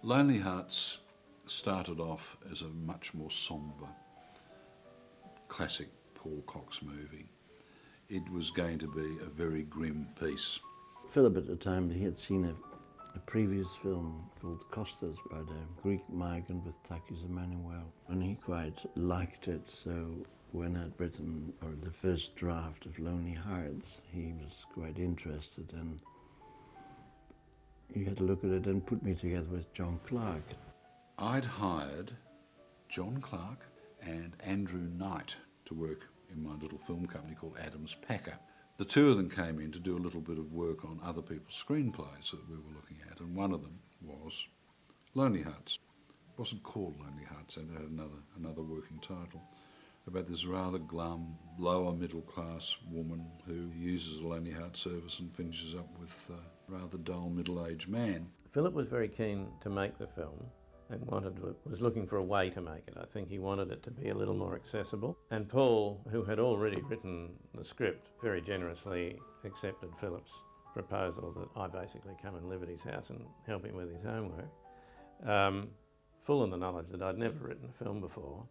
Lonely Hearts started off as a much more sombre, classic Paul Cox movie. It was going to be a very grim piece. Philip at the time, he had seen a previous film called Costas about a Greek migrant with Takis Emmanuel, and he quite liked it. So when I'd written the first draft of Lonely Hearts, he was quite interested, and he had a look at it and put me together with John Clark. I'd hired John Clark and Andrew Knight to work in my little film company called Adams Packer. The two of them came in to do a little bit of work on other people's screenplays that we were looking at, and one of them was Lonely Hearts. It wasn't called Lonely Hearts, it had another working title, about this rather glum, lower middle class woman who uses a Lonely Heart service and finishes up with a rather dull middle-aged man. Philip was very keen to make the film and was looking for a way to make it. I think he wanted it to be a little more accessible. And Paul, who had already written the script, very generously accepted Philip's proposal that I basically come and live at his house and help him with his homework, full in the knowledge that I'd never written a film before.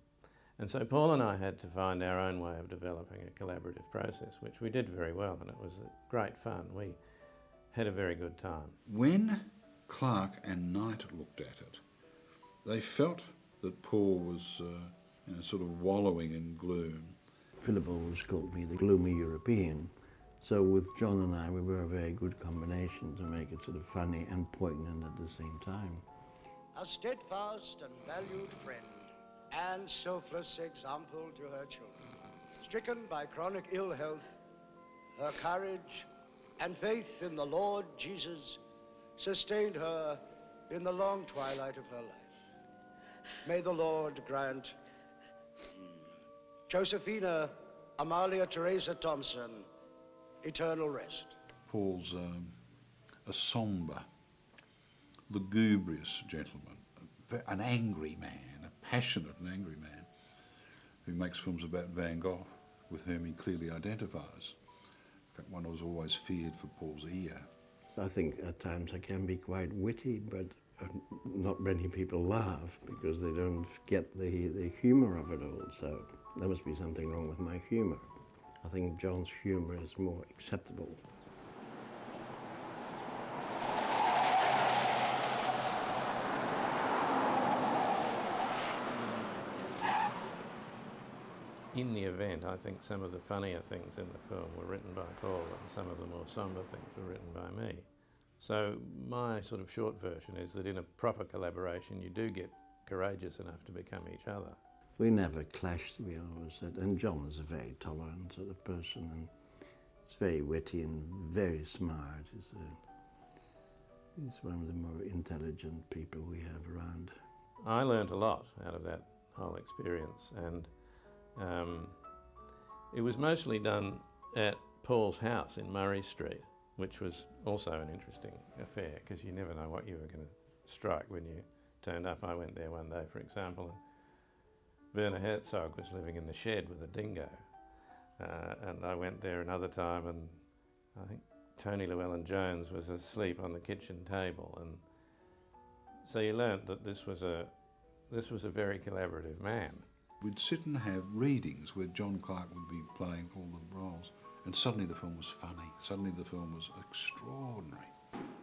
And so Paul and I had to find our own way of developing a collaborative process, which we did very well, and it was great fun. We had a very good time. When Clark and Knight looked at it, they felt that Paul was sort of wallowing in gloom. Philip always called me the gloomy European. So with John and I, we were a very good combination to make it sort of funny and poignant at the same time. A steadfast and valued friend and selfless example to her children. Stricken by chronic ill health, her courage and faith in the Lord Jesus sustained her in the long twilight of her life. May the Lord grant Josephina Amalia Teresa Thompson eternal rest. Paul's a sombre, lugubrious gentleman, an angry man, a passionate and angry man who makes films about Van Gogh, with whom he clearly identifies. In fact, one was always feared for Paul's ear. I think at times I can be quite witty, but not many people laugh because they don't get the humour of it all. So there must be something wrong with my humour. I think John's humour is more acceptable. In the event, I think some of the funnier things in the film were written by Paul and some of the more sombre things were written by me. So my sort of short version is that in a proper collaboration you do get courageous enough to become each other. We never clashed, we always said, and John is a very tolerant sort of person, and he's very witty and very smart. He's one of the more intelligent people we have around. I learnt a lot out of that whole experience, and it was mostly done at Paul's house in Murray Street, which was also an interesting affair because you never know what you were going to strike when you turned up. I went there one day, for example, and Werner Herzog was living in the shed with a dingo. And I went there another time and I think Tony Llewellyn-Jones was asleep on the kitchen table. And so you learnt that this was a very collaborative man. We'd sit and have readings where John Clark would be playing all the roles, and suddenly the film was funny. Suddenly the film was extraordinary.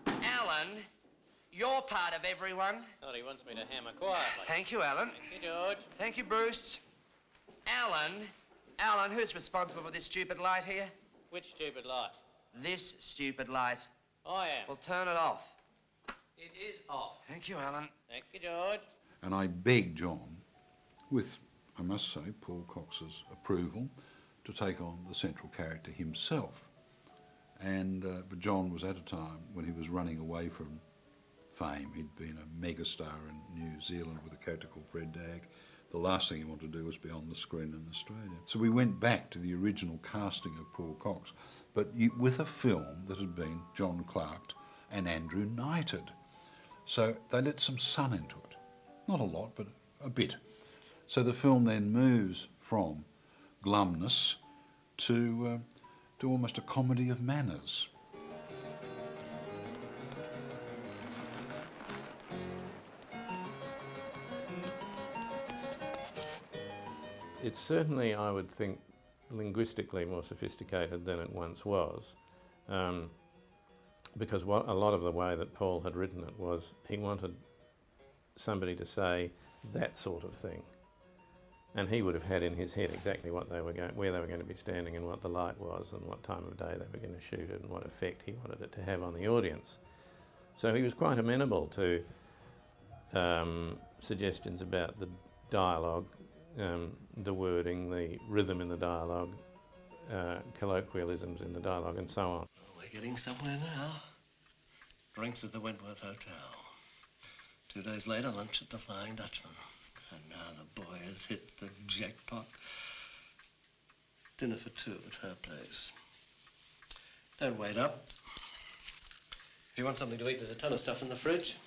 Alan, you're part of everyone. Oh, he wants me to hammer quietly. Thank you, Alan. Thank you, George. Thank you, Bruce. Alan, who's responsible for this stupid light here? Which stupid light? This stupid light. I am. Well, turn it off. It is off. Thank you, Alan. Thank you, George. And I begged John, with, I must say, Paul Cox's approval, to take on the central character himself. And but John was at a time when he was running away from fame. He'd been a megastar in New Zealand with a character called Fred Dagg. The last thing he wanted to do was be on the screen in Australia. So we went back to the original casting of Paul Cox, but with a film that had been John Clark and Andrew Knighted. So they let some sun into it. Not a lot, but a bit. So the film then moves from glumness to almost a comedy of manners. It's certainly, I would think, linguistically more sophisticated than it once was, because a lot of the way that Paul had written it was he wanted somebody to say that sort of thing, and he would have had in his head exactly what they were where they were going to be standing and what the light was and what time of day they were going to shoot it and what effect he wanted it to have on the audience. So he was quite amenable to suggestions about the dialogue, the wording, the rhythm in the dialogue, colloquialisms in the dialogue, and so on. We're getting somewhere now. Drinks at the Wentworth Hotel. 2 days later, lunch at the Flying Dutchman. And now the boy has hit the jackpot. Dinner for two at her place. Don't wait up. If you want something to eat, there's a ton of stuff in the fridge.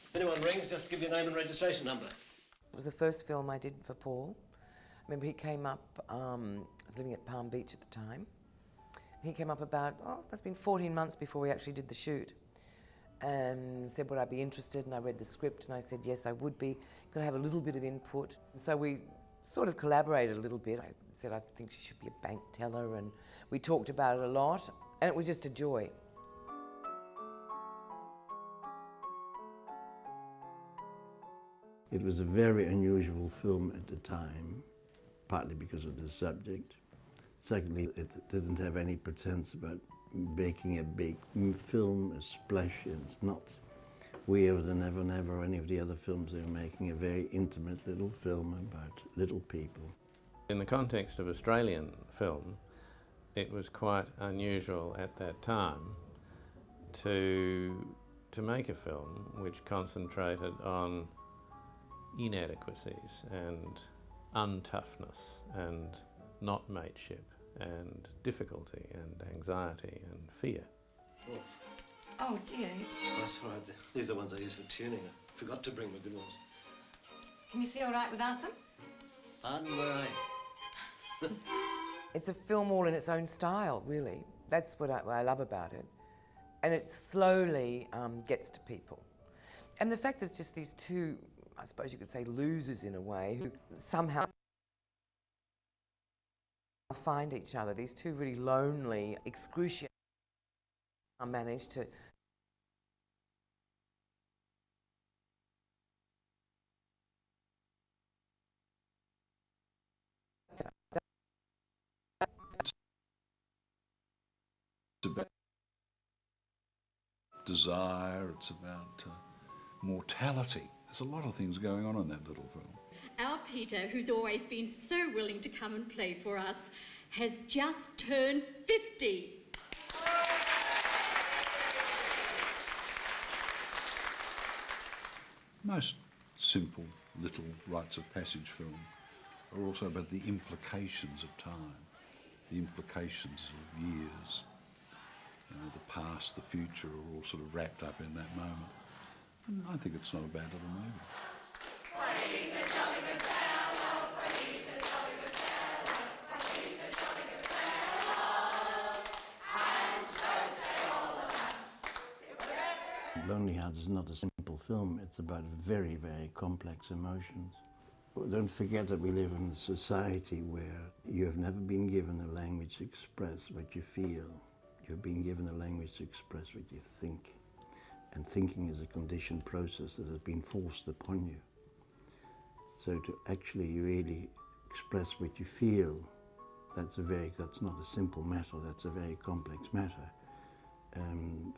If anyone rings, just give your name and registration number. It was the first film I did for Paul. I remember he came up, I was living at Palm Beach at the time. He came up about, it must have been 14 months before we actually did the shoot, and said would I be interested, and I read the script and I said yes I would be, could I have a little bit of input. So we sort of collaborated a little bit. I said I think she should be a bank teller, and we talked about it a lot, and it was just a joy. It was a very unusual film at the time, partly because of the subject. Secondly, it didn't have any pretense about making a big film, a splash. It's not Weirder Than Ever Never or any of the other films. They were making a very intimate little film about little people. In the context of Australian film, it was quite unusual at that time to make a film which concentrated on inadequacies and untoughness and not mateship and difficulty and anxiety and fear. Oh dear. That's all right. These are the ones I use for tuning. I forgot to bring my good ones. Can you see all right without them? Pardon where I am. It's a film all in its own style, really. That's what I love about it. And it slowly gets to people. And the fact that it's just these two, I suppose you could say losers in a way, who somehow find each other, these two really lonely, excruciating, manage to It's about desire, it's about mortality. There's a lot of things going on in that little film. Our Peter, who's always been so willing to come and play for us, has just turned 50. Most simple little rites of passage films are also about the implications of time, the implications of years. You know, the past, the future are all sort of wrapped up in that moment. And I think it's not a bad little movie. Lonely Hearts is not a simple film. It's about very, very complex emotions. Don't forget that we live in a society where you have never been given a language to express what you feel. You've been given a language to express what you think. And thinking is a conditioned process that has been forced upon you. So to actually really express what you feel, that's not a simple matter, that's a very complex matter.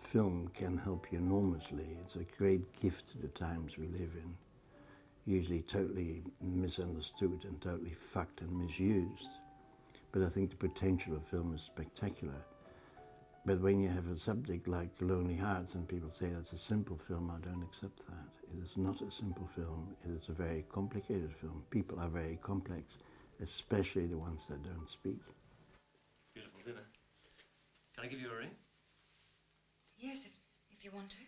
Film can help you enormously. It's a great gift to the times we live in. Usually totally misunderstood and totally fucked and misused. But I think the potential of film is spectacular. But when you have a subject like Lonely Hearts and people say that's a simple film, I don't accept that. It is not a simple film. It is a very complicated film. People are very complex, especially the ones that don't speak. Beautiful dinner. Can I give you a ring? Yes, if you want to.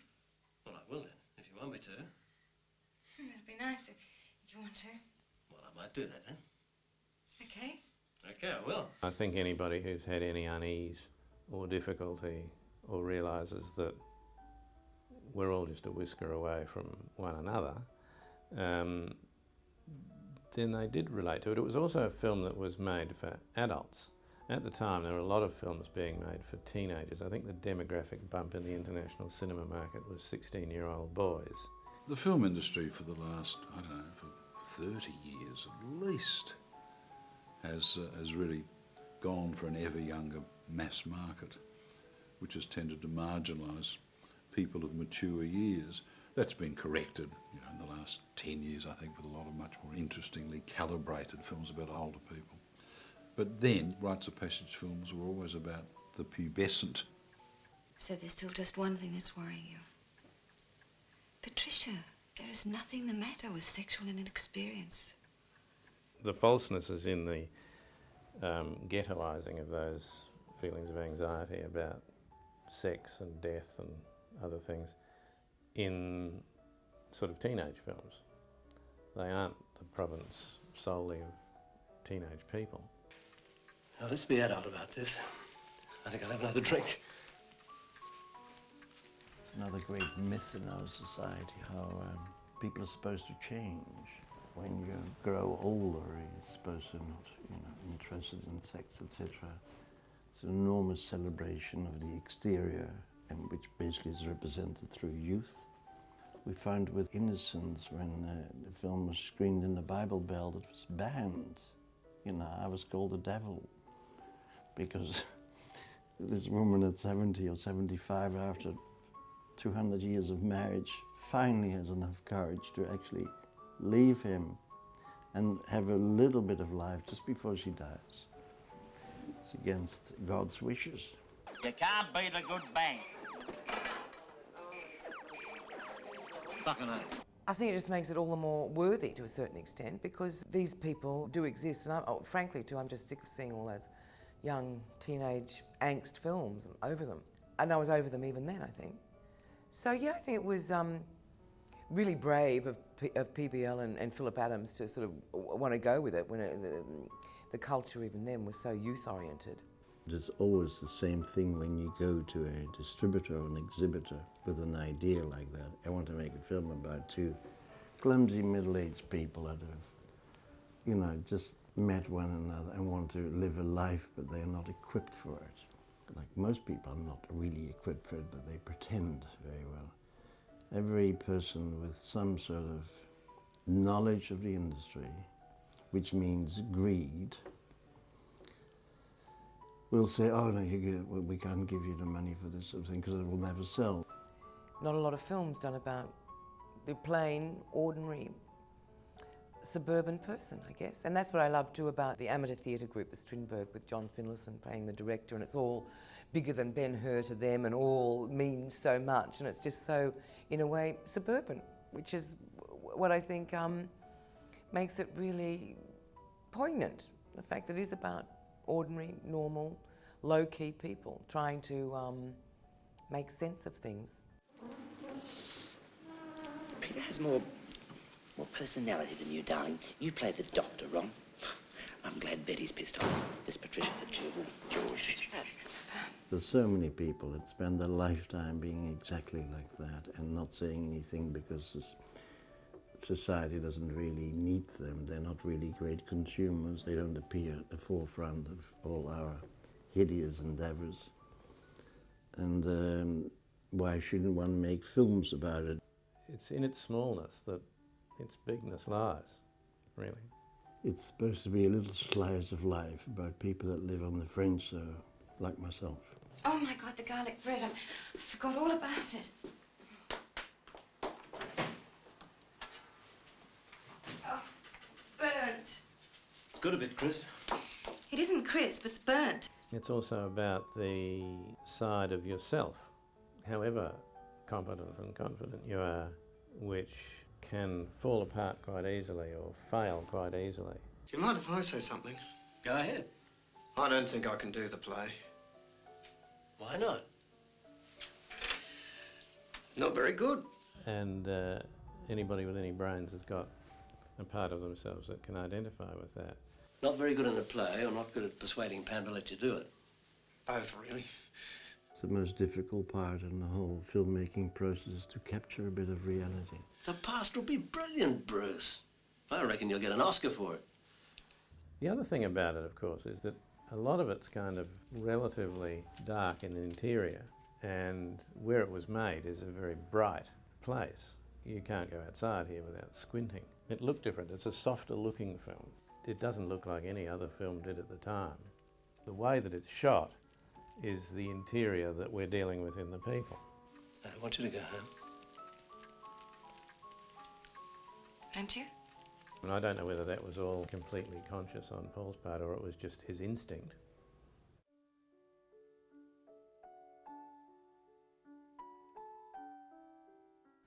Well, I will then, if you want me to. That'd be nice if you want to. Well, I might do that then. Okay. Okay, I will. I think anybody who's had any unease or difficulty or realises that we're all just a whisker away from one another, then they did relate to it. It was also a film that was made for adults. At the time, there were a lot of films being made for teenagers. I think the demographic bump in the international cinema market was 16-year-old boys. The film industry for the last, I don't know, for 30 years at least, has really gone for an ever younger mass market, which has tended to marginalise people of mature years. That's been corrected, in the last 10 years, I think, with a lot of much more interestingly calibrated films about older people. But then, rites of passage films were always about the pubescent. So there's still just one thing that's worrying you. Patricia, there is nothing the matter with sexual inexperience. The falseness is in the ghettoising of those feelings of anxiety about sex and death and other things in sort of teenage films. They aren't the province solely of teenage people. Now, let's be adult about this. I think I'll have another drink. It's another great myth in our society, how people are supposed to change. When you grow older, you're supposed to not, interested in sex, etc. It's an enormous celebration of the exterior, and which basically is represented through youth. We found with Innocence, when the film was screened in the Bible Belt, it was banned. I was called the devil, because this woman at 70 or 75, after 200 years of marriage, finally has enough courage to actually leave him and have a little bit of life just before she dies. It's against God's wishes. You can't beat a good bank. Fucking hell. I think it just makes it all the more worthy to a certain extent, because these people do exist, and frankly too, I'm just sick of seeing all those young teenage angst films. I'm over them. And I was over them even then, I think. So yeah, I think it was really brave of PBL and Philip Adams to sort of want to go with it when the culture even then was so youth-oriented. It's always the same thing when you go to a distributor or an exhibitor with an idea like that. I want to make a film about two clumsy middle-aged people that have, just met one another and want to live a life, but they are not equipped for it. Like most people are not really equipped for it, but they pretend very well. Every person with some sort of knowledge of the industry, which means greed, will say, oh no, we can't give you the money for this sort of thing because it will never sell. Not a lot of films done about the plain, ordinary, suburban person, I guess. And that's what I love too about the amateur theatre group, the Strindberg, with John Finlayson playing the director, and it's all bigger than Ben-Hur to them and all means so much, and it's just so, in a way, suburban, which is what I think makes it really poignant, the fact that it is about ordinary, normal, low-key people trying to make sense of things. Peter has more personality than you, darling. You played the doctor, Ron. I'm glad Betty's pissed off. This Patricia's a gerbil. George. There's so many people that spend their lifetime being exactly like that and not saying anything because society doesn't really need them. They're not really great consumers. They don't appear at the forefront of all our hideous endeavors. And why shouldn't one make films about it? It's in its smallness that its bigness lies, really. It's supposed to be a little slice of life about people that live on the fringe, like myself. Oh my God, the garlic bread. I forgot all about it. Oh, it's burnt. It's good a bit, Chris. It isn't crisp, it's burnt. It's also about the side of yourself, however competent and confident you are, which can fall apart quite easily or fail quite easily. Do you mind if I say something? Go ahead. I don't think I can do the play. Why not? Not very good. And anybody with any brains has got a part of themselves that can identify with that. Not very good in a play or not good at persuading Pam to let you do it? Both, really. It's the most difficult part in the whole filmmaking process, to capture a bit of reality. The past will be brilliant, Bruce. I reckon you'll get an Oscar for it. The other thing about it, of course, is that a lot of it's kind of relatively dark in the interior, and where it was made is a very bright place. You can't go outside here without squinting. It looked different. It's a softer looking film. It doesn't look like any other film did at the time. The way that it's shot is the interior that we're dealing with in the people. I want you to go home. Don't you? And I don't know whether that was all completely conscious on Paul's part or it was just his instinct.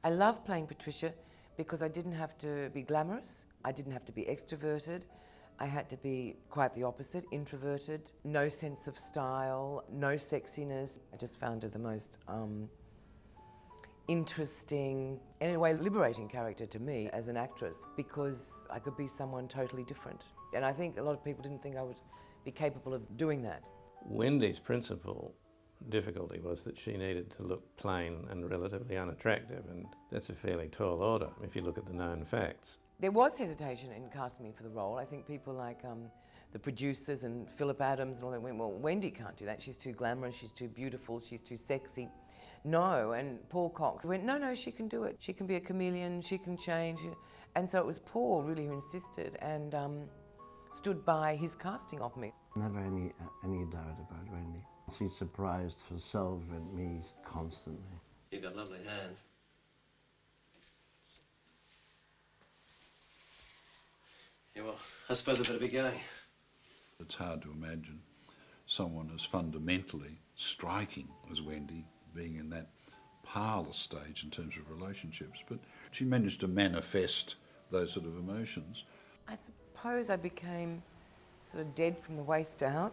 I love playing Patricia because I didn't have to be glamorous, I didn't have to be extroverted, I had to be quite the opposite, introverted, no sense of style, no sexiness. I just found her the most interesting, and in a way liberating character to me as an actress because I could be someone totally different. And I think a lot of people didn't think I would be capable of doing that. Wendy's principal difficulty was that she needed to look plain and relatively unattractive, and that's a fairly tall order if you look at the known facts. There was hesitation in casting me for the role. I think people like the producers and Philip Adams and all that went, well, Wendy can't do that. She's too glamorous, she's too beautiful, she's too sexy. No, and Paul Cox went, no, she can do it. She can be a chameleon, she can change. And so it was Paul really who insisted and stood by his casting of me. Never any doubt about Wendy. She surprised herself and me constantly. You've got lovely hands. Yeah, well, I suppose I'd better be going. It's hard to imagine someone as fundamentally striking as Wendy being in that parlour stage in terms of relationships, but she managed to manifest those sort of emotions. I suppose I became sort of dead from the waist down,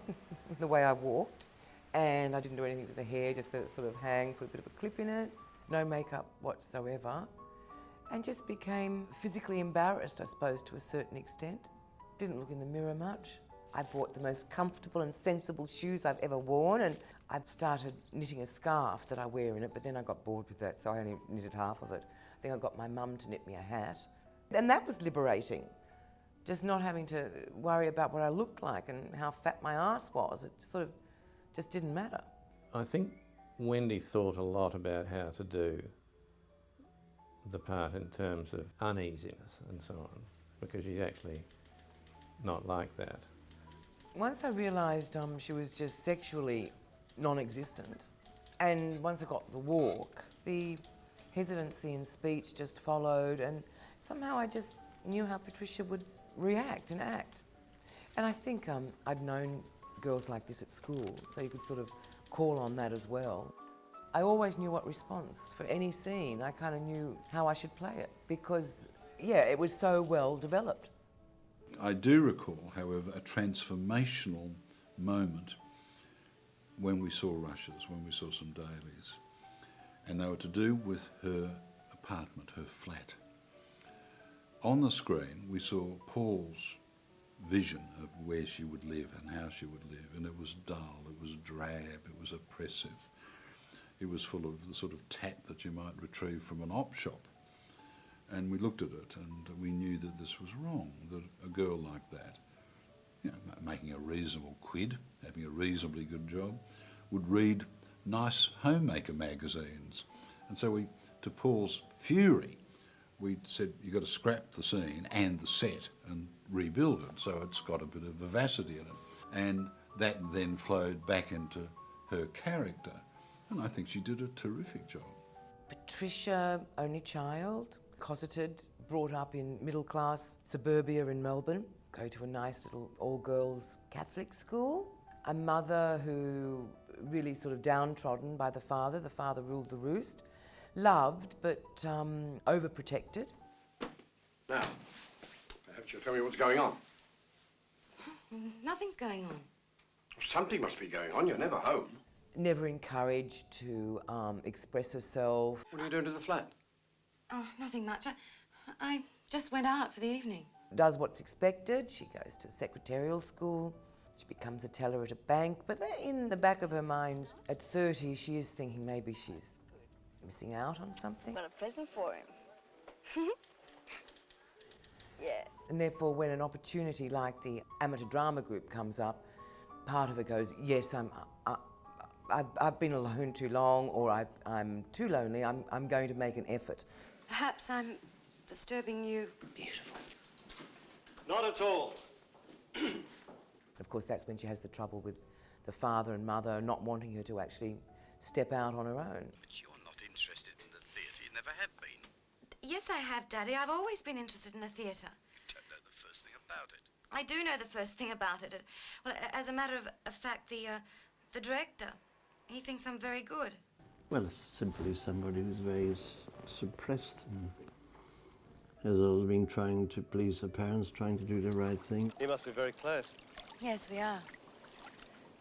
the way I walked, and I didn't do anything to the hair, just let it sort of hang, put a bit of a clip in it, no makeup whatsoever, and just became physically embarrassed, I suppose, to a certain extent. Didn't look in the mirror much. I bought the most comfortable and sensible shoes I've ever worn, and I started knitting a scarf that I wear in it, but then I got bored with that, so I only knitted half of it. I think I got my mum to knit me a hat. And that was liberating, just not having to worry about what I looked like and how fat my ass was. It sort of just didn't matter. I think Wendy thought a lot about how to do the part in terms of uneasiness and so on, because she's actually not like that. Once I realised she was just sexually non-existent, and once I got the walk, the hesitancy in speech just followed, and somehow I just knew how Patricia would react and act. And I think I'd known girls like this at school, so you could sort of call on that as well. I always knew what response for any scene. I kind of knew how I should play it because, yeah, it was so well developed. I do recall, however, a transformational moment when we saw rushes, when we saw some dailies, and they were to do with her apartment, her flat. On the screen, we saw Paul's vision of where she would live and how she would live, and it was dull, it was drab, it was oppressive. It was full of the sort of tat that you might retrieve from an op shop. And we looked at it and we knew that this was wrong, that a girl like that, you know, making a reasonable quid, having a reasonably good job, would read nice homemaker magazines. And so we, to Paul's fury, we said, you've got to scrap the scene and the set and rebuild it so it's got a bit of vivacity in it. And that then flowed back into her character. And I think she did a terrific job. Patricia, only child, cosseted, brought up in middle-class suburbia in Melbourne, go to a nice little all-girls Catholic school. A mother who really sort of downtrodden by the father ruled the roost. Loved, but overprotected. Now, perhaps you'll tell me what's going on. Nothing's going on. Something must be going on, you're never home. Never encouraged to express herself. What are you doing to the flat? Oh, nothing much. I just went out for the evening. Does what's expected. She goes to secretarial school. She becomes a teller at a bank. But in the back of her mind, at 30, she is thinking maybe she's missing out on something. Got a present for him. Yeah. And therefore, when an opportunity like the amateur drama group comes up, part of it goes, yes, I've been alone too long, or I'm too lonely, I'm going to make an effort. Perhaps I'm disturbing you. Beautiful. Not at all. Of course, that's when she has the trouble with the father and mother not wanting her to actually step out on her own. But you're not interested in the theatre. You never have been. Yes, I have, Daddy. I've always been interested in the theatre. You don't know the first thing about it. I do know the first thing about it. Well, as a matter of fact, the director, he thinks I'm very good. Well, it's simply somebody who's very suppressed and has always been trying to please her parents, trying to do the right thing. You must be very close. Yes, we are.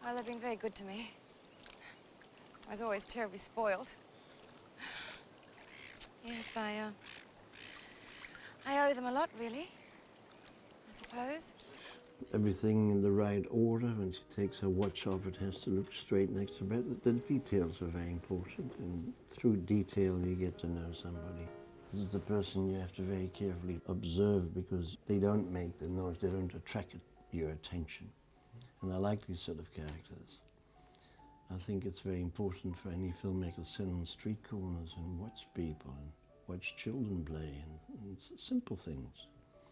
Well, they've been very good to me. I was always terribly spoiled. Yes, I owe them a lot, really, I suppose. Everything in the right order. When she takes her watch off, it has to look straight next to bed. The details are very important, and through detail you get to know somebody. This is the person you have to very carefully observe, because they don't make the noise, they don't attract your attention. And I like these sort of characters. I think it's very important for any filmmaker to sit on street corners and watch people and watch children play and simple things.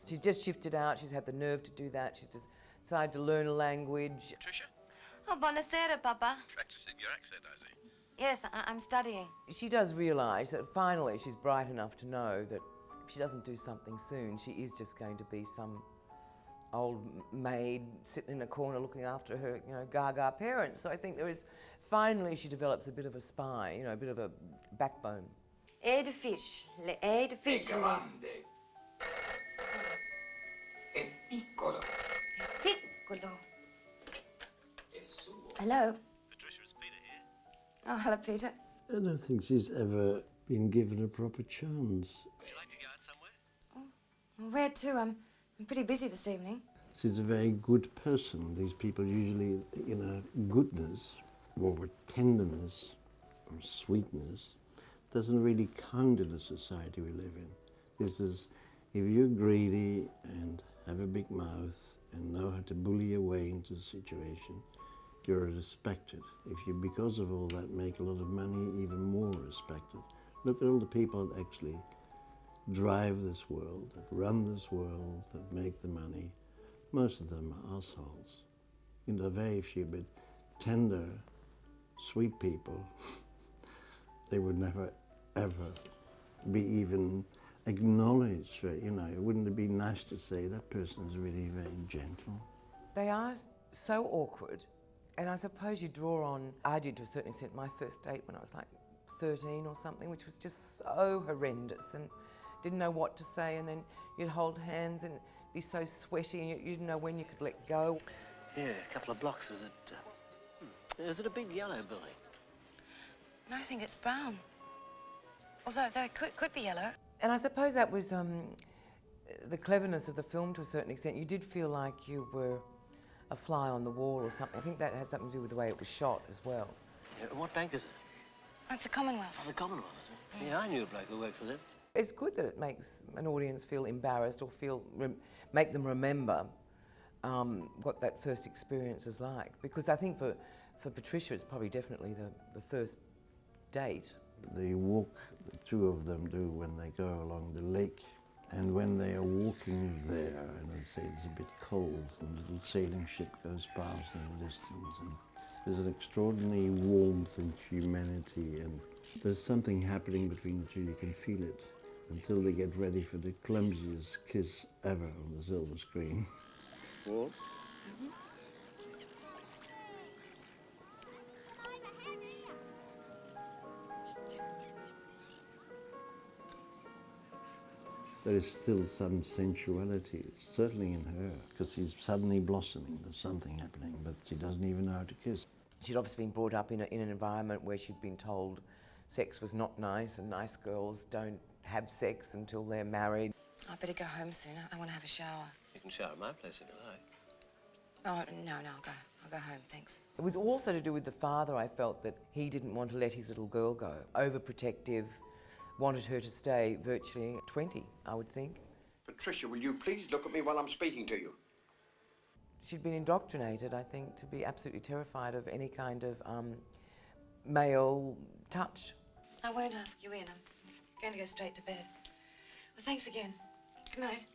She's just shifted out, she's had the nerve to do that, she's just decided to learn a language. Patricia? Oh, buonasera, Papa. Practicing your accent, I see. Yes, I'm studying. She does realise that finally she's bright enough to know that if she doesn't do something soon, she is just going to be some old maid sitting in a corner looking after her, gaga parents. So I think finally she develops a bit of a spine, a bit of a backbone. E de fish, le e de fish. Grande. È piccolo. Piccolo. È suo. Hello. Patricia, it's Peter here. Oh, hello, Peter. I don't think she's ever been given a proper chance. Would you like to go out somewhere? Well, where to? I'm pretty busy this evening. She's a very good person. These people usually, goodness or tenderness or sweetness doesn't really count in the society we live in. This is, if you're greedy and have a big mouth and know how to bully your way into a situation, you're respected. If you, because of all that, make a lot of money, even more respected. Look at all the people that actually drive this world, that run this world, that make the money. Most of them are assholes. Very few, but tender, sweet people, they would never, ever be even acknowledged. Wouldn't it be nice to say that person is really very gentle? They are so awkward, and I suppose you draw on, I did to a certain extent, my first date when I was like 13 or something, which was just so horrendous, and didn't know what to say, and then you'd hold hands and be so sweaty and you didn't know when you could let go. Yeah, a couple of blocks. Is it a big yellow building? No, I think it's brown. Although it could be yellow. And I suppose that was the cleverness of the film to a certain extent. You did feel like you were a fly on the wall or something. I think that had something to do with the way it was shot as well. Yeah, what bank is it? Oh, it's the Commonwealth. Oh, the Commonwealth, is it? Yeah, I knew a bloke who worked for them. It's good that it makes an audience feel embarrassed or make them remember what that first experience is like. Because I think for Patricia, it's probably definitely the first date. The walk the two of them do when they go along the lake, and when they are walking there, and they say it's a bit cold, and a little sailing ship goes past in the distance, and there's an extraordinary warmth and humanity, and there's something happening between the two. You can feel it until they get ready for the clumsiest kiss ever on the silver screen. Walt? There is still some sensuality, certainly in her, because she's suddenly blossoming. There's something happening, but she doesn't even know how to kiss. She'd obviously been brought up in an environment where she'd been told sex was not nice and nice girls don't have sex until they're married. I'd better go home soon. I want to have a shower. You can shower at my place if you like. Oh, no, I'll go home, thanks. It was also to do with the father. I felt that he didn't want to let his little girl go. Overprotective, wanted her to stay virtually 20, I would think. Patricia, will you please look at me while I'm speaking to you? She'd been indoctrinated, I think, to be absolutely terrified of any kind of male touch. I won't ask you in. I'm going to go straight to bed. Well, thanks again. Good night.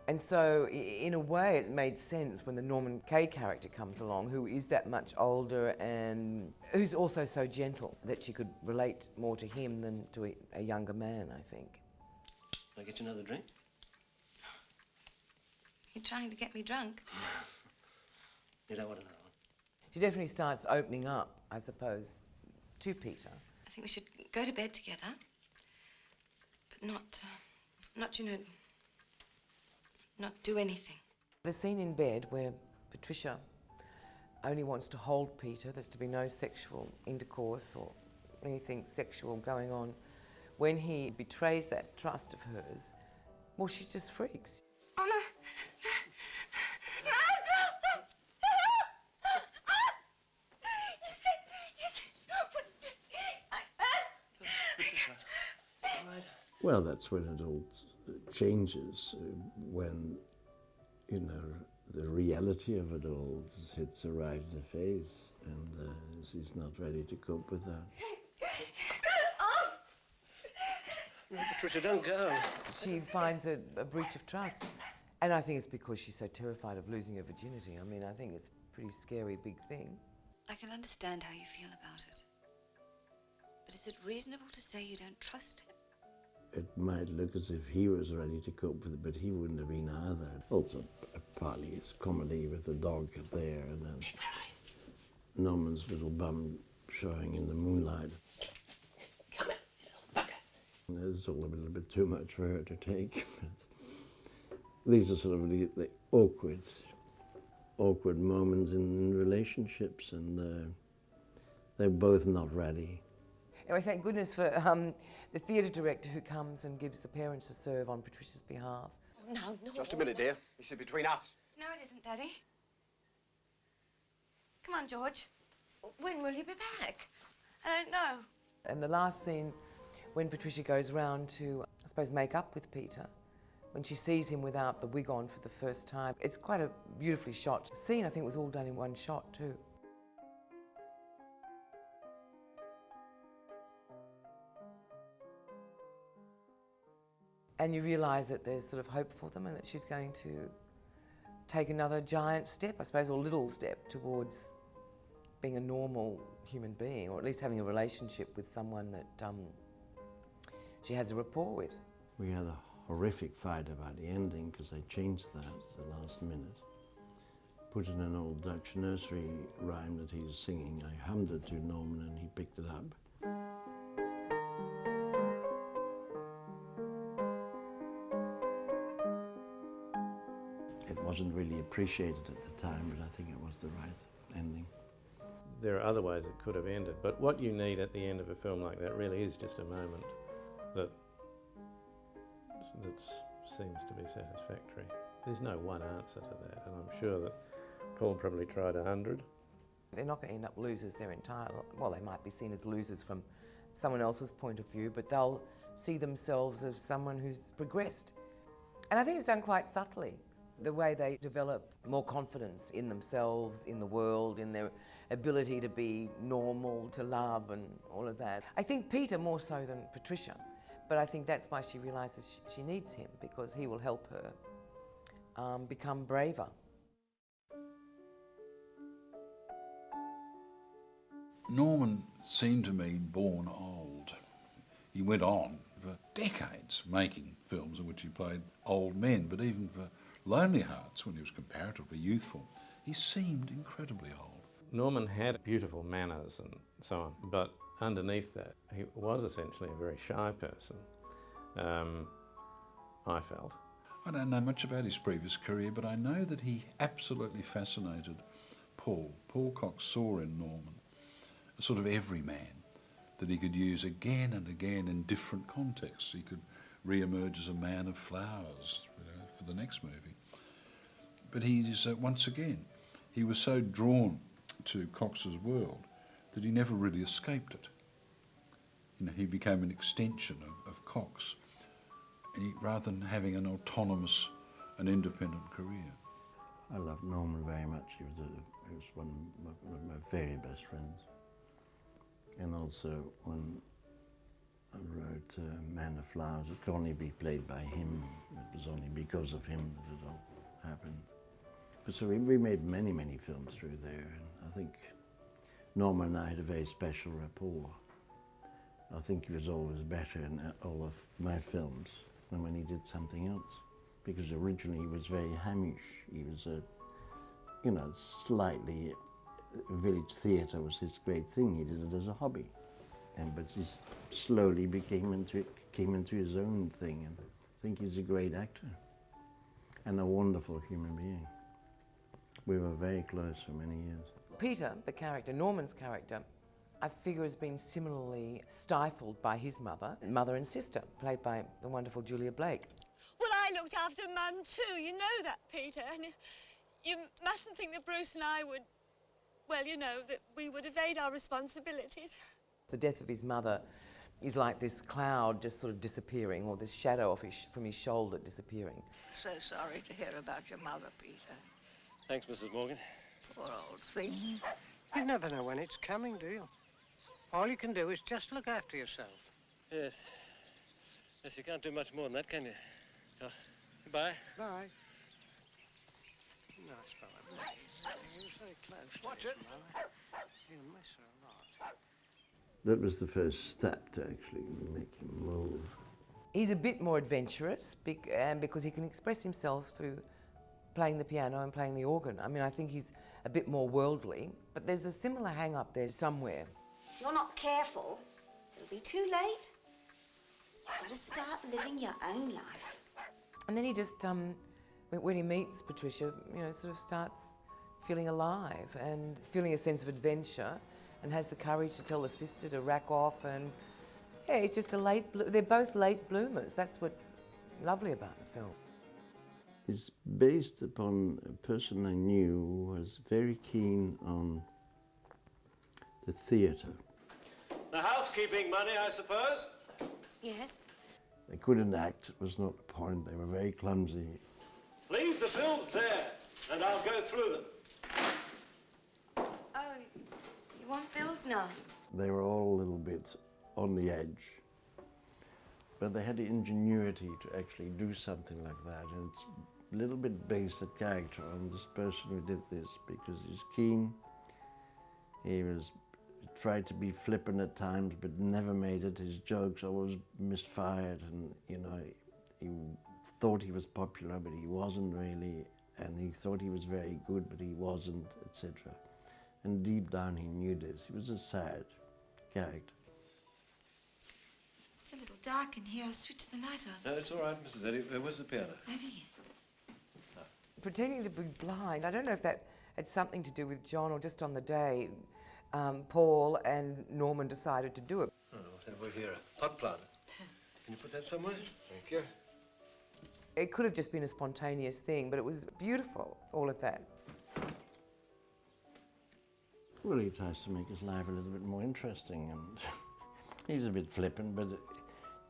And so, in a way, it made sense when the Norman Kay character comes along, who is that much older and who's also so gentle, that she could relate more to him than to a younger man, I think. Can I get you another drink? You're trying to get me drunk. You don't want another one? She definitely starts opening up, I suppose, to Peter. I think we should go to bed together. But not, you know, not do anything. The scene in bed where Patricia only wants to hold Peter, there's to be no sexual intercourse or anything sexual going on. When he betrays that trust of hers, well, she just freaks. Oh, no. Well, that's when it all changes, when, you know, the reality of it all hits her right in the face, and she's not ready to cope with that. No, Patricia, don't go. She finds a breach of trust. And I think it's because she's so terrified of losing her virginity. I mean, I think it's a pretty scary big thing. I can understand how you feel about it. But is it reasonable to say you don't trust him? It might look as if he was ready to cope with it, but he wouldn't have been either. Also, partly it's comedy with the dog there, and then Norman's little bum showing in the moonlight. Come here, little bugger. It's all a little bit too much for her to take. These are sort of the awkward moments in relationships, and they're both not ready. Anyway, thank goodness for the theatre director who comes and gives the parents a serve on Patricia's behalf. No. Just a minute, dear. This is between us. No, it isn't, Daddy. Come on, George. When will you be back? I don't know. And the last scene, when Patricia goes round to, I suppose, make up with Peter, when she sees him without the wig on for the first time, it's quite a beautifully shot scene. I think it was all done in one shot, too. And you realise that there's sort of hope for them and that she's going to take another giant step, I suppose, or little step towards being a normal human being, or at least having a relationship with someone that she has a rapport with. We had a horrific fight about the ending because they changed that at the last minute. Put in an old Dutch nursery rhyme that he was singing. I hummed it to Norman and he picked it up. It wasn't really appreciated at the time, but I think it was the right ending. There are other ways it could have ended, but what you need at the end of a film like that really is just a moment that seems to be satisfactory. There's no one answer to that, and I'm sure that Paul probably tried 100. They're not going to end up losers their entire life. Well, they might be seen as losers from someone else's point of view, but they'll see themselves as someone who's progressed. And I think it's done quite subtly. The way they develop more confidence in themselves, in the world, in their ability to be normal, to love and all of that. I think Peter more so than Patricia, but I think that's why she realises she needs him, because he will help her become braver. Norman seemed to me born old. He went on for decades making films in which he played old men, but even for Lonely Hearts, when he was comparatively youthful, he seemed incredibly old. Norman had beautiful manners and so on, but underneath that, he was essentially a very shy person, I felt. I don't know much about his previous career, but I know that he absolutely fascinated Paul. Paul Cox saw in Norman a sort of everyman that he could use again and again in different contexts. He could re-emerge as a man of flowers, for the next movie. But he's, once again, he was so drawn to Cox's world that he never really escaped it. You know, he became an extension of Cox. rather than having an autonomous and independent career. I loved Norman very much. He was one of my very best friends. And also when I wrote Man of Flowers, it could only be played by him. It was only because of him that it all happened. But so we made many, many films through there, and I think Norman and I had a very special rapport. I think he was always better in all of my films than when he did something else, because originally he was very Hamish. He was slightly, village theatre was his great thing. He did it as a hobby. But he slowly came into his own thing, and I think he's a great actor and a wonderful human being. We were very close for many years. Peter, the character, Norman's character, I figure has been similarly stifled by his mother and sister, played by the wonderful Julia Blake. Well, I looked after Mum too, you know that, Peter, and you mustn't think that Bruce and I would, well, you know, that we would evade our responsibilities. The death of his mother is like this cloud just sort of disappearing, or this shadow from his shoulder disappearing. So sorry to hear about your mother, Peter. Thanks, Mrs. Morgan. Poor old thing. You never know when it's coming, do you? All you can do is just look after yourself. Yes. Yes, you can't do much more than that, can you? Oh, goodbye. Bye. Nice fellow. He was very close. Watch it. You miss her a lot. That was the first step to actually make him move. He's a bit more adventurous because he can express himself through playing the piano and playing the organ. I mean, I think he's a bit more worldly, but there's a similar hang-up there somewhere. If you're not careful, it'll be too late. You've got to start living your own life. And then he just, when he meets Patricia, sort of starts feeling alive and feeling a sense of adventure, and has the courage to tell the sister to rack off, and yeah, it's just they're both late bloomers. That's what's lovely about the film. It's based upon a person I knew who was very keen on the theatre. The housekeeping money, I suppose? Yes. They couldn't act, it was not the point, they were very clumsy. Leave the bills there, and I'll go through them. Oh, you want bills now? They were all a little bit on the edge, but they had the ingenuity to actually do something like that, and it's a little bit based that character on this person who did this, because he's keen, he tried to be flippant at times, but never made it. His jokes always misfired, and he thought he was popular, but he wasn't really, and he thought he was very good, but he wasn't, etc. And deep down he knew this. He was a sad character. It's a little dark in here. I'll switch the light on. No, it's all right, Mrs. Eddy. Where's the piano? Over here. Pretending to be blind, I don't know if that had something to do with John or just on the day Paul and Norman decided to do it. Oh, what have we here? A pot plant. Can you put that somewhere? Yes. Thank you. It could have just been a spontaneous thing, but it was beautiful, all of that. Well, he tries to make his life a little bit more interesting, and he's a bit flippant, but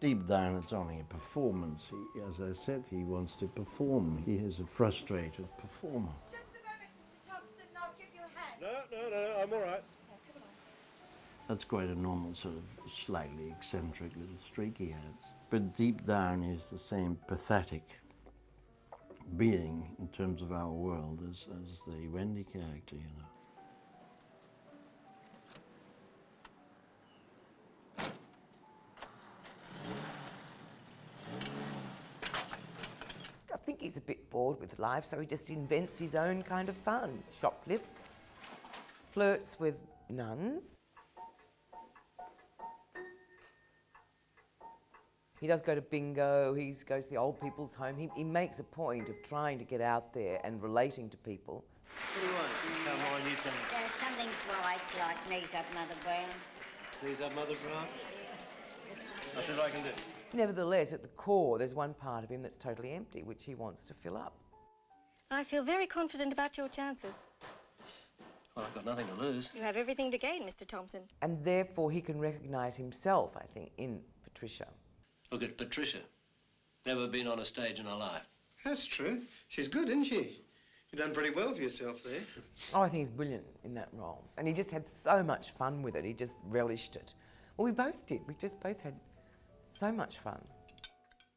deep down it's only a performance. As I said, he wants to perform. He is a frustrated performer. Just a moment, Mr. Thompson, I'll give you a hand. No, I'm all right. That's quite a normal sort of slightly eccentric little streak he has. But deep down he's the same pathetic being in terms of our world as the Wendy character, I think he's a bit bored with life, so he just invents his own kind of fun. Shoplifts, flirts with nuns. He does go to bingo, he goes to the old people's home. He makes a point of trying to get out there and relating to people. What do you want? Come on, you can... There's something bright like Knees Up, Mother Brown. Please up, Mother Brown. I'll see what I can do. Nevertheless, at the core, there's one part of him that's totally empty, which he wants to fill up. I feel very confident about your chances. Well, I've got nothing to lose. You have everything to gain, Mr. Thompson. And therefore he can recognise himself, I think, in Patricia. Look at Patricia. Never been on a stage in her life. That's true. She's good, isn't she? You've done pretty well for yourself there. Oh, I think he's brilliant in that role. And he just had so much fun with it. He just relished it. Well, we both did. We just both had so much fun.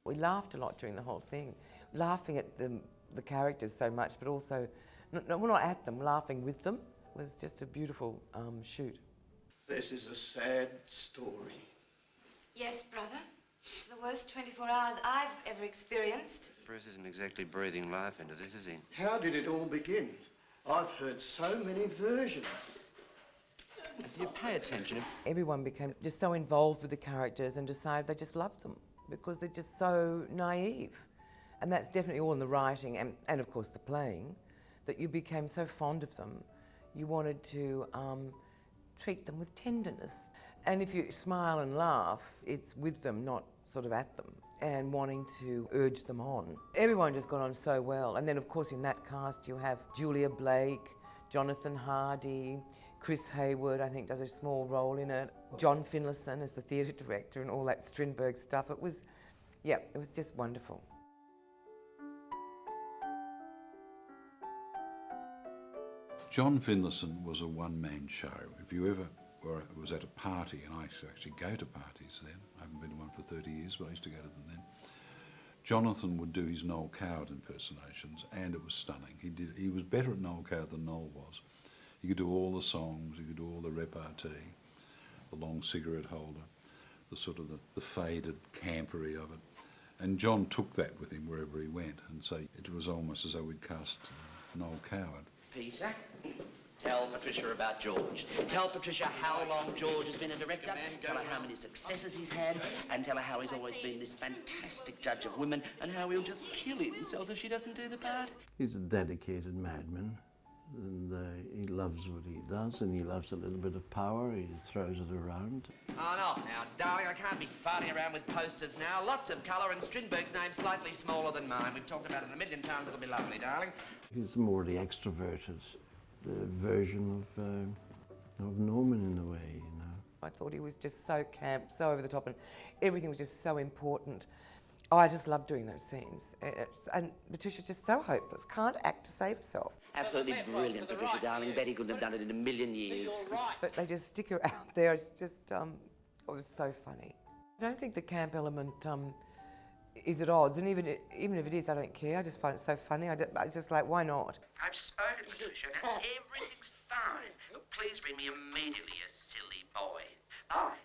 We laughed a lot during the whole thing, laughing at the characters so much, but also, not at them, laughing with them. It was just a beautiful shoot. This is a sad story. Yes, brother. It's the worst 24 hours I've ever experienced. Bruce isn't exactly breathing life into this, is he? How did it all begin? I've heard so many versions. If you pay attention... Everyone became just so involved with the characters and decided they just loved them because they're just so naive. And that's definitely all in the writing and of course the playing, that you became so fond of them. You wanted to treat them with tenderness. And if you smile and laugh, it's with them, not sort of at them, and wanting to urge them on. Everyone just got on so well. And then, of course, in that cast, you have Julia Blake, Jonathan Hardy, Chris Hayward, I think, does a small role in it. John Finlayson as the theatre director and all that Strindberg stuff. It was just wonderful. John Finlayson was a one-man show. If you ever was at a party, and I used to actually go to parties then, I haven't been to one for 30 years, but I used to go to them then, Jonathan would do his Noel Coward impersonations, and it was stunning. He was better at Noel Coward than Noel was. He could do all the songs, he could do all the repartee, the long cigarette holder, the sort of the faded campery of it. And John took that with him wherever he went, and so it was almost as though we'd cast Noel Coward. Peter, tell Patricia about George. Tell Patricia how long George has been a director. Tell her how many successes he's had, and tell her how he's always been this fantastic judge of women, and how he'll just kill himself if she doesn't do the part. He's a dedicated madman, and he loves what he does, and he loves a little bit of power. He throws it around. Oh, no, now, darling, I can't be farting around with posters now. Lots of colour, and Strindberg's name's slightly smaller than mine. We've talked about it a million times. It'll be lovely, darling. He's more the extroverted version of Norman in a way, you know. I thought he was just so camp, so over the top, and everything was just so important. Oh, I just loved doing those scenes. And Patricia's just so hopeless, can't act to save herself. Absolutely brilliant, Patricia, darling. Betty couldn't have done it in a million years. But they just stick her out there. It's just, it was so funny. I don't think the camp element is at odds, and even if it is, I don't care. I just find it so funny. I just like, why not? I've spoken to Patricia, and everything's fine. Please bring me immediately, you silly boy. Bye.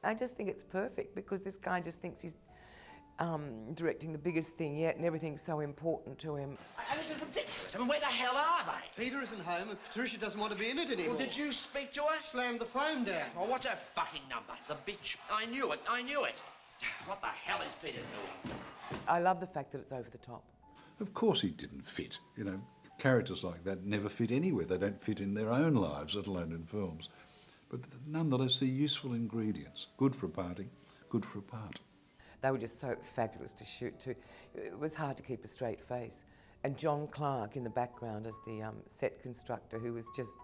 I just think it's perfect because this guy just thinks he's directing the biggest thing yet, and everything's so important to him. And this is ridiculous. I mean, where the hell are they? Peter isn't home, and Patricia doesn't want to be in it anymore. Well, did you speak to her? Slammed the phone down. Oh, what's her fucking number? The bitch. I knew it. What the hell is Peter doing? I love the fact that it's over the top. Of course he didn't fit. You know, characters like that never fit anywhere. They don't fit in their own lives, let alone in films. But nonetheless, they're useful ingredients. Good for a party, good for a part. They were just so fabulous to shoot too. It was hard to keep a straight face. And John Clark in the background as the set constructor, who was just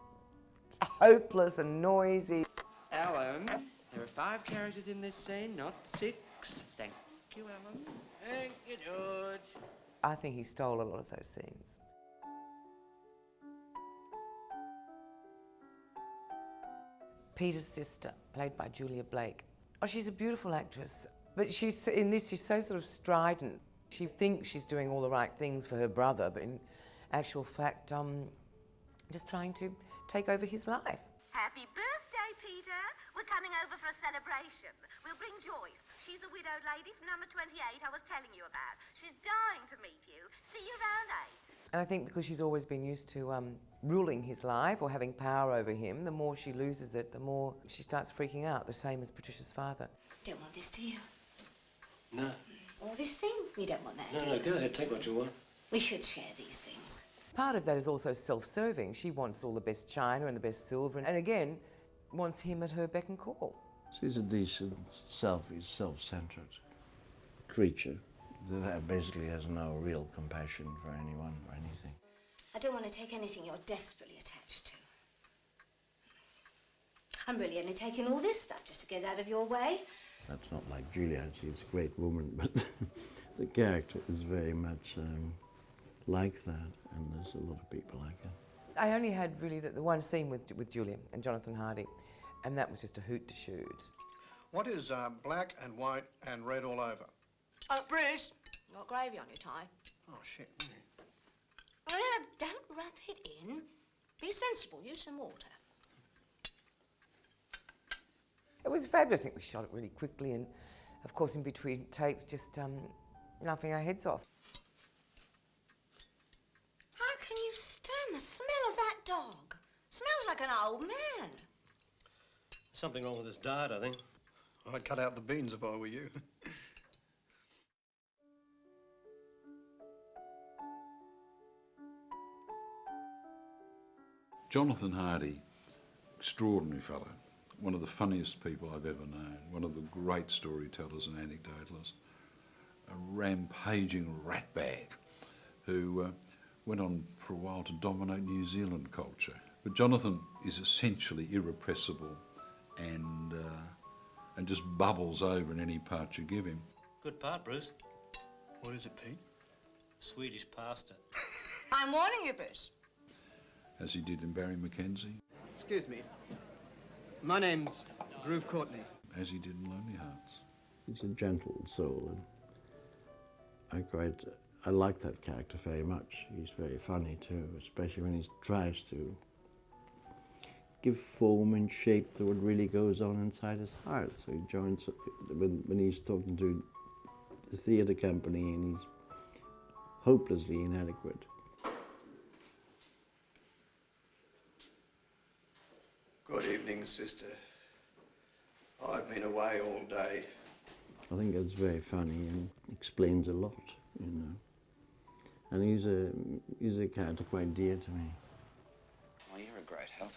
hopeless and noisy. Alan, there are 5 characters in this scene, not 6. Thank you, Alan. Thank you, George. I think he stole a lot of those scenes. Peter's sister, played by Julia Blake. Oh, she's a beautiful actress, but she's so sort of strident. She thinks she's doing all the right things for her brother, but in actual fact, just trying to take over his life. Happy birthday, Peter. We're coming over for a celebration. We'll bring Joyce. She's a widowed lady from number 28 I was telling you about. She's dying to meet you. See you around 8. And I think because she's always been used to ruling his life or having power over him, the more she loses it, the more she starts freaking out, the same as Patricia's father. Don't want this, do you? No. All this thing? You don't want that, do No, you? go ahead, take what you want. We should share these things. Part of that is also self-serving. She wants all the best china and the best silver, and again, wants him at her beck and call. She's a decent, selfish, self-centred creature that basically has no real compassion for anyone or anything. I don't want to take anything you're desperately attached to. I'm really only taking all this stuff just to get out of your way. That's not like Julia. She's a great woman, but The character is very much like that, and there's a lot of people like it. I only had really the one scene with Julia and Jonathan Hardy, and that was just a hoot to shoot. What is black and white and red all over? Oh, Bruce, you got gravy on your tie. Oh, shit. No, don't rub it in. Be sensible, use some water. It was fabulous. I think we shot it really quickly, and of course in between takes just laughing our heads off. How can you stand the smell of that dog? Smells like an old man. Something wrong with his diet, I think. I'd cut out the beans if I were you. Jonathan Hardy, extraordinary fellow, one of the funniest people I've ever known, one of the great storytellers and anecdotalists, a rampaging ratbag who went on for a while to dominate New Zealand culture. But Jonathan is essentially irrepressible and just bubbles over in any part you give him. Good part, Bruce. What is it, Pete? Swedish pasta. I'm warning you, Bruce. As he did in Barry Mackenzie, Excuse me. My name's Groove Courtney. as he did in Lonely Hearts. He's a gentle soul, and I like that character very much. He's very funny too, especially when he tries to give form and shape to what really goes on inside his heart. So he joins, when he's talking to the theatre company and he's hopelessly inadequate. Good evening, sister. I've been away all day. I think that's very funny and explains a lot, you know. And he's a character quite dear to me. Well, you're a great help.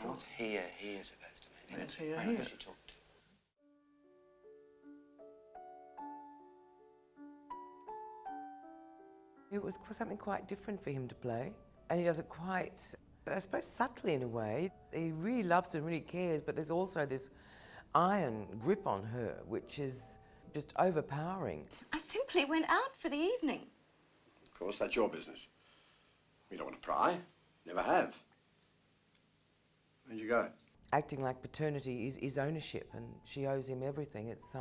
What's here supposed to mean? It's here. Who should talk to? It was something quite different for him to play, and he does it quite, I suppose, subtly in a way. He really loves her and really cares, but there's also this iron grip on her, which is just overpowering. I simply went out for the evening. Of course, that's your business. We don't want to pry. Never have. Where'd you go? Acting like paternity is ownership, and she owes him everything. It's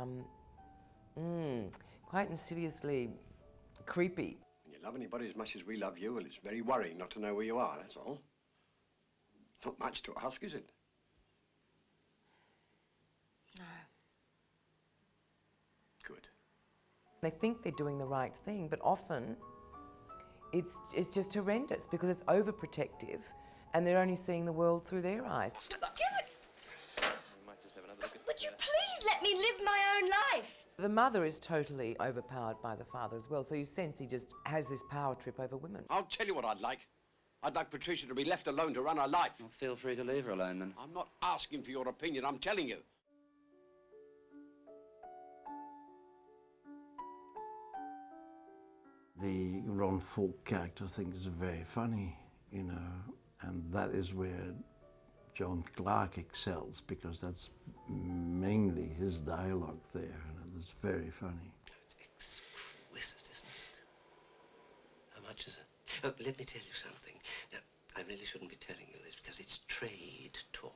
quite insidiously creepy. When you love anybody as much as we love you, well, it's very worrying not to know where you are, that's all. Not much to ask, is it? No. Good. They think they're doing the right thing, but often it's just horrendous because it's overprotective and they're only seeing the world through their eyes. Would you please let me live my own life? The mother is totally overpowered by the father as well, so you sense he just has this power trip over women. I'll tell you what I'd like. I'd like Patricia to be left alone to run her life. Well, feel free to leave her alone, then. I'm not asking for your opinion, I'm telling you. The Ron Falk character, I think, is very funny, you know, and that is where John Clark excels, because that's mainly his dialogue there, and it's very funny. It's exquisite, isn't it? How much is it? Oh, let me tell you something. Now, I really shouldn't be telling you this because it's trade talk.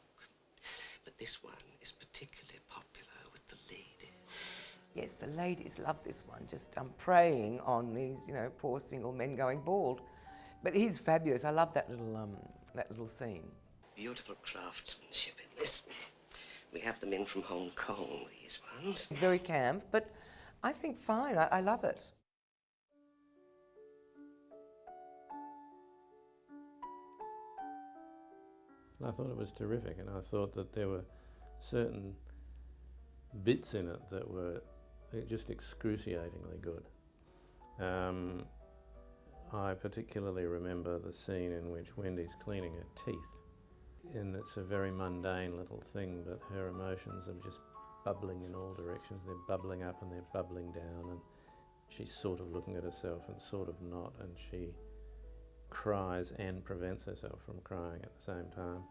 But this one is particularly popular with the ladies. Yes, the ladies love this one, just preying on these, you know, poor single men going bald. But he's fabulous. I love that little scene. Beautiful craftsmanship in this. We have them in from Hong Kong, these ones. Very camp, but I think fine. I love it. I thought it was terrific, and I thought that there were certain bits in it that were just excruciatingly good. I particularly remember the scene in which Wendy's cleaning her teeth, and it's a very mundane little thing, but her emotions are just bubbling in all directions. They're bubbling up and they're bubbling down, and she's sort of looking at herself and sort of not, and she cries and prevents herself from crying at the same time.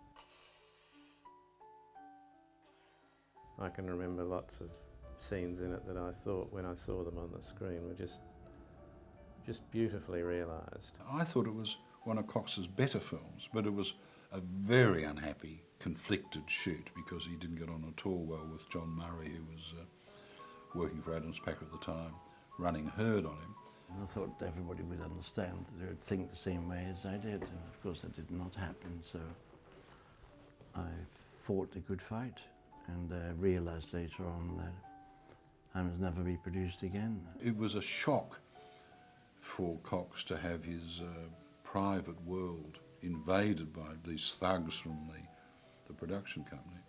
I can remember lots of scenes in it that I thought, when I saw them on the screen, were just just beautifully realised. I thought it was one of Cox's better films, but it was a very unhappy, conflicted shoot because he didn't get on at all well with John Murray, who was working for Adams Packer at the time, running herd on him. I thought everybody would understand that they would think the same way as I did, and of course that did not happen, so I fought a good fight and realised later on that I must never be produced again. It was a shock for Cox to have his private world invaded by these thugs from the production company,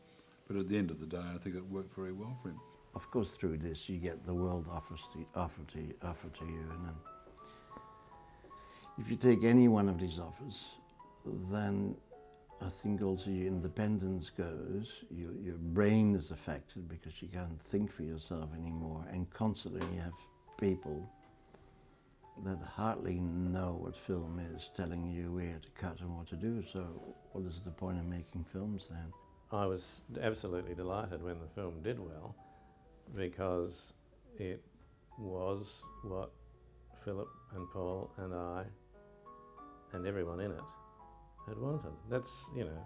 but at the end of the day I think it worked very well for him. Of course through this you get the world offer to you, and then if you take any one of these offers, then I think also your independence goes, your brain is affected because you can't think for yourself anymore, and constantly you have people that hardly know what film is telling you where to cut and what to do, so what is the point of making films then? I was absolutely delighted when the film did well because it was what Philip and Paul and I and everyone in it had wanted. That's, you know,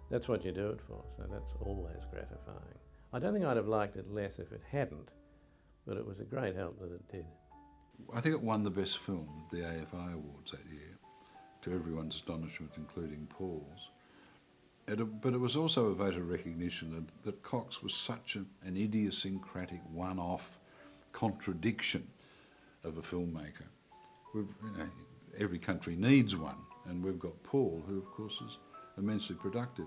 that's what you do it for, so that's always gratifying. I don't think I'd have liked it less if it hadn't, but it was a great help that it did. I think it won the best film at the AFI Awards that year, to everyone's astonishment, including Paul's. But it was also a vote of recognition that Cox was such an idiosyncratic, one-off contradiction of a filmmaker. Every country needs one, and we've got Paul, who of course is immensely productive.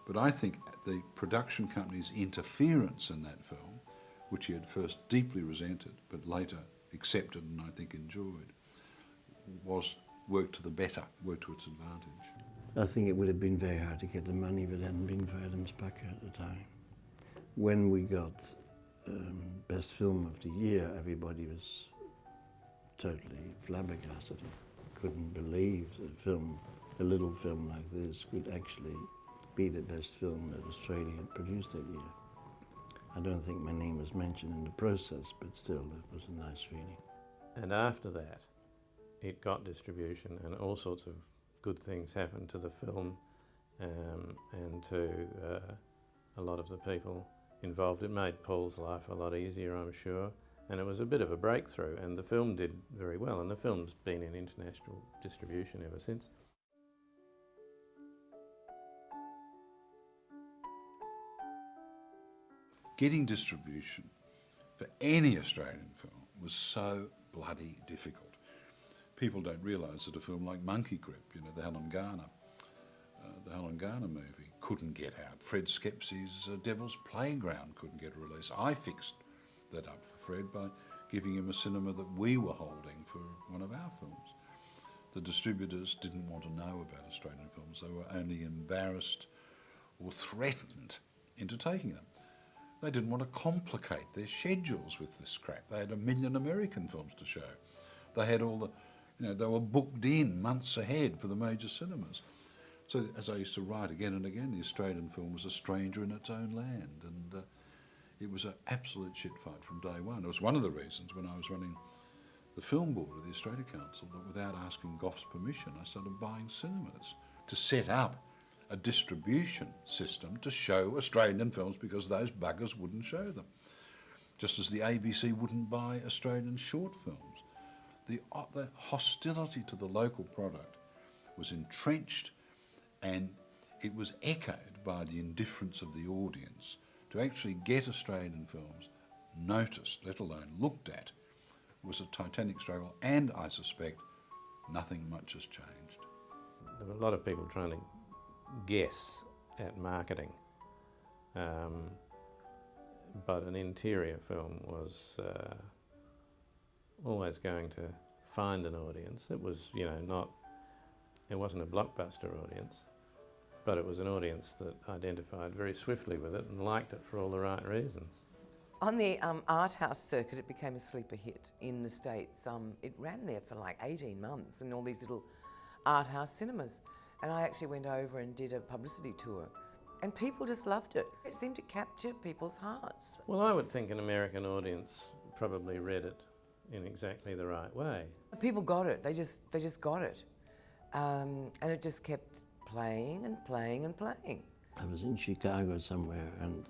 But I think the production company's interference in that film, which he had first deeply resented, but later accepted and I think enjoyed, worked to the better, worked to its advantage. I think it would have been very hard to get the money if it hadn't been for Adams Packer at the time. When we got Best Film of the Year, everybody was totally flabbergasted. Couldn't believe that a little film like this could actually be the best film that Australia had produced that year. I don't think my name was mentioned in the process, but still, it was a nice feeling. And after that, it got distribution and all sorts of good things happened to the film and to a lot of the people involved. It made Paul's life a lot easier, I'm sure, and it was a bit of a breakthrough, and the film did very well, and the film's been in international distribution ever since. Getting distribution for any Australian film was so bloody difficult. People don't realise that a film like Monkey Grip, you know, the Helen Garner movie, couldn't get out. Fred Skepsi's Devil's Playground couldn't get a release. I fixed that up for Fred by giving him a cinema that we were holding for one of our films. The distributors didn't want to know about Australian films. They were only embarrassed or threatened into taking them. They didn't want to complicate their schedules with this crap. They had 1 million American films to show. They had all the, you know, they were booked in months ahead for the major cinemas. So, as I used to write again and again, the Australian film was a stranger in its own land, and it was an absolute shit fight from day one. It was one of the reasons when I was running the film board of the Australia Council that without asking Goff's permission, I started buying cinemas to set up a distribution system to show Australian films because those buggers wouldn't show them. Just as the ABC wouldn't buy Australian short films. The hostility to the local product was entrenched, and it was echoed by the indifference of the audience to actually get Australian films noticed, let alone looked at, was a titanic struggle, and I suspect nothing much has changed. There were a lot of people trying to guess at marketing, but an interior film was always going to find an audience. It was, you know, it wasn't a blockbuster audience, but it was an audience that identified very swiftly with it and liked it for all the right reasons. On the art house circuit, it became a sleeper hit in the States. It ran there for like 18 months in all these little art house cinemas. And I actually went over and did a publicity tour. And people just loved it. It seemed to capture people's hearts. Well, I would think an American audience probably read it in exactly the right way. People got it. They just got it, and it just kept playing and playing and playing. I was in Chicago somewhere, and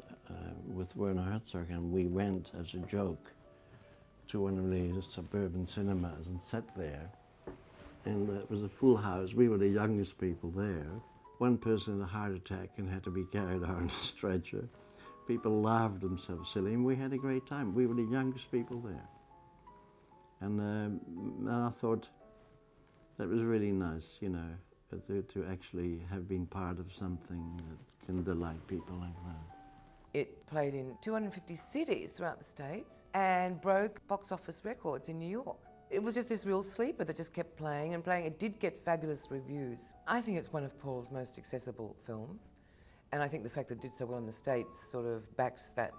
with Werner Herzog, and we went as a joke to one of the suburban cinemas and sat there, and it was a full house. We were the youngest people there. One person had a heart attack and had to be carried out on a stretcher. People laughed themselves silly, and we had a great time. We were the youngest people there. And I thought that was really nice, you know, to actually have been part of something that can delight people like that. It played in 250 cities throughout the States and broke box office records in New York. It was just this real sleeper that just kept playing and playing. It did get fabulous reviews. I think it's one of Paul's most accessible films. And I think the fact that it did so well in the States sort of backs that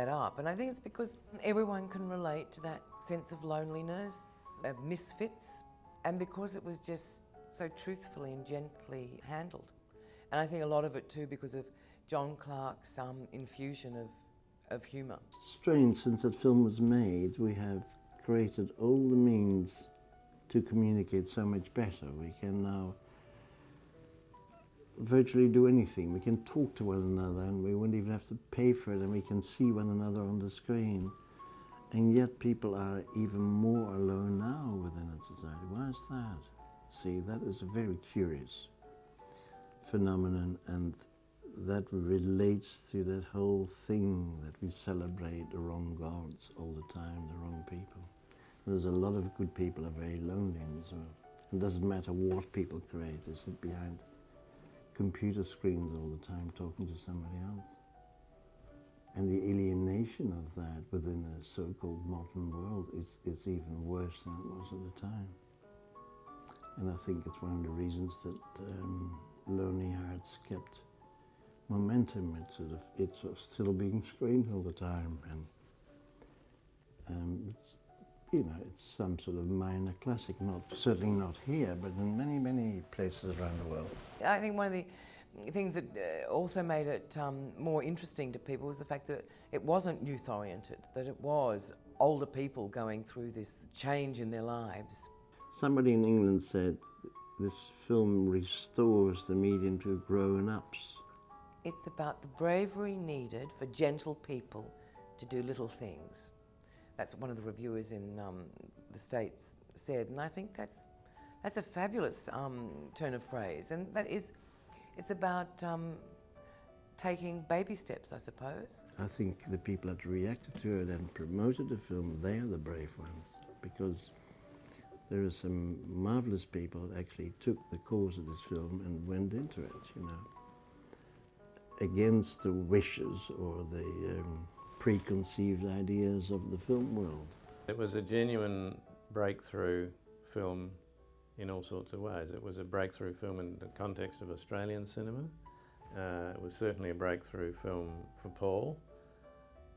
up. And I think it's because everyone can relate to that sense of loneliness, of misfits, and because it was just so truthfully and gently handled. And I think a lot of it too because of John Clarke's infusion of humour. Strange, since that film was made, we have created all the means to communicate so much better. We can now virtually do anything. We can talk to one another and we wouldn't even have to pay for it, and we can see one another on the screen. And yet people are even more alone now within a society. Why is that? See, that is a very curious phenomenon, and that relates to that whole thing that we celebrate the wrong gods all the time, the wrong people. There's a lot of good people are very lonely in this world. It doesn't matter what people create, they sit behind computer screens all the time talking to somebody else. And the alienation of that within a so-called modern world is even worse than it was at the time. And I think it's one of the reasons that Lonely Hearts kept momentum. It's sort of still being screened all the time, and it's, you know, it's some sort of minor classic. Certainly not here, but in many places around the world. I think one of the things that also made it more interesting to people was the fact that it wasn't youth-oriented, that it was older people going through this change in their lives. Somebody in England said this film restores the medium to grown-ups. It's about the bravery needed for gentle people to do little things. That's what one of the reviewers in the States said, and I think that's a fabulous turn of phrase, and it's about taking baby steps, I suppose. I think the people that reacted to it and promoted the film, they are the brave ones, because there are some marvelous people that actually took the course of this film and went into it, you know, against the wishes or the preconceived ideas of the film world. It was a genuine breakthrough film in all sorts of ways. It was a breakthrough film in the context of Australian cinema. It was certainly a breakthrough film for Paul.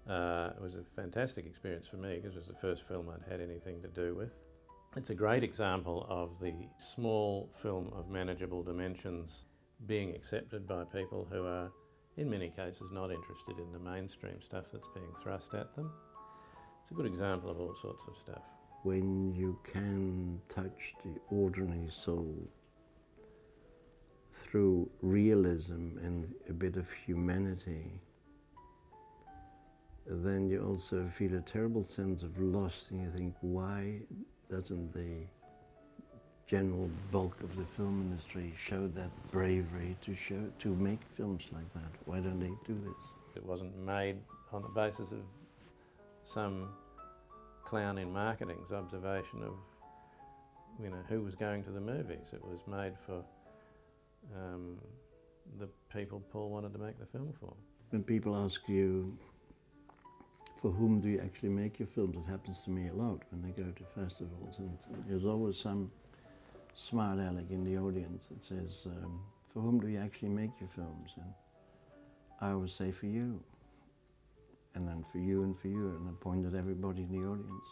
It was a fantastic experience for me because it was the first film I'd had anything to do with. It's a great example of the small film of manageable dimensions being accepted by people who are, in many cases, not interested in the mainstream stuff that's being thrust at them. It's a good example of all sorts of stuff. When you can touch the ordinary soul through realism and a bit of humanity, then you also feel a terrible sense of loss, and you think, why doesn't the general bulk of the film industry show that bravery to make films like that? Why don't they do this? It wasn't made on the basis of some clown in marketing's observation of, you know, who was going to the movies. It was made for the people Paul wanted to make the film for. When people ask you, for whom do you actually make your films? It happens to me a lot when they go to festivals, and there's always some smart aleck in the audience that says, for whom do you actually make your films? And I always say, for you. And then for you, and I point at everybody in the audience.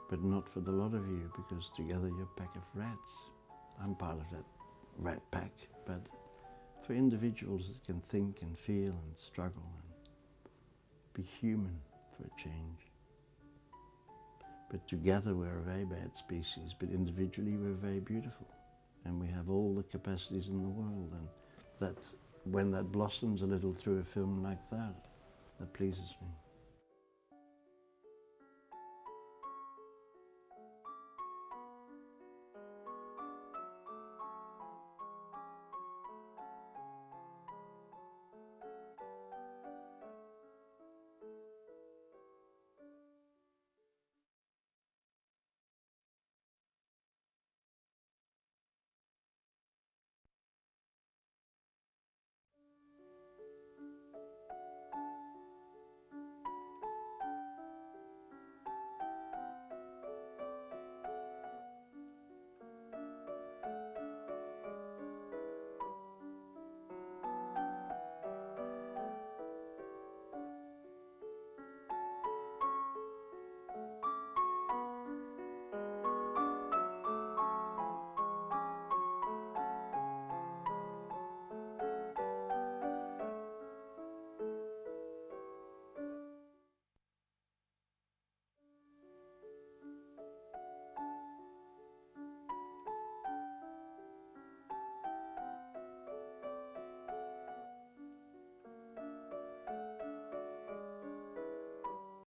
But not for the lot of you, because together you're a pack of rats. I'm part of that rat pack, but for individuals that can think and feel and struggle and be human for a change, But together we're a very bad species, but individually we're very beautiful. And we have all the capacities in the world. And that, when that blossoms a little through a film like that, that pleases me.